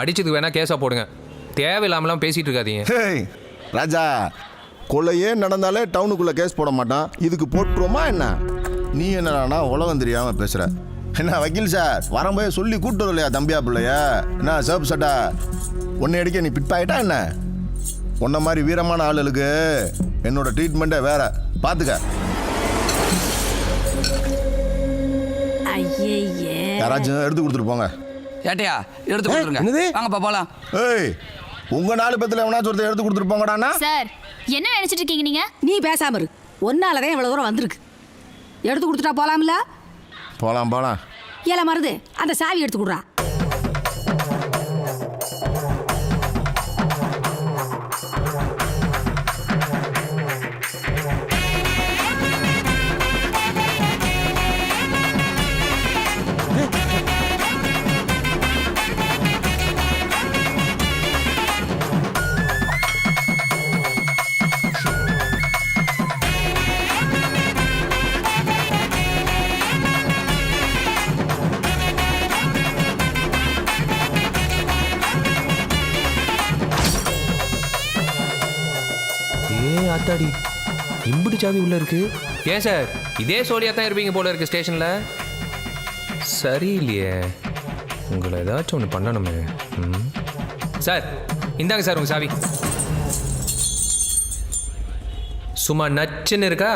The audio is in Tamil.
அடிச்சதுக்கு வேணா கேஸா போடுங்க, தேவையில்லாமலாம் பேசிட்டு இருக்காதீங்க. ராஜா, கொலையே நடந்தாலே டவுனுக்குள்ள கேஸ் போட மாட்டான், இதுக்கு போட்டுருவோமா என்ன? நீ என்னடா உலகம் தெரியாம பேசுற? என்ன வக்கீல் சார் வரும்போது சொல்லி கூட்டு வரலையா தம்பியா பிள்ளையா? என்ன சேப்பு சட்டா உன்னை அடிக்க நீ பிட்டாயிட்டா என்ன? உன்ன மாதிரி வீரமான ஆளுகளுக்கு என்னோட ட்ரீட்மெண்ட்டே வேற, பாத்துக்க. யாராச்சும் எடுத்து கொடுத்துட்டு போங்க. ஏட்டையா எடுத்து கொடுத்துருங்க. வாங்கப்பா போலாம். ஏய், உங்க 4 பேத்துல எவனாச்சும் ஒருத்தர் எடுத்து கொடுத்துட்டு போங்கடாண்ணா. சார் என்ன நினைச்சிட்டு இருக்கீங்க நீங்க? நீ பேசாம இரு, ஒன்னாலதான் இவ்வளவு தூரம் வந்திருக்கு. எடுத்து கொடுத்துட்டா போலாம்ல? போலாம் போலாம். ஏல மருது, அந்த சாவி எடுத்து கொடுறா. ஆத்தாடி, இம்புட்டு சாவி உள்ள இருக்கு. ஏன் சார் இதே சோழியா தான் இருப்பீங்க போல இருக்கு ஸ்டேஷன்ல. சரியில்லையே, உங்களை ஏதாச்சும் ஒன்று பண்ணணுமே. சார் இந்தாங்க சார் உங்க சாவி. சும்மா நச்சுன்னு இருக்கா?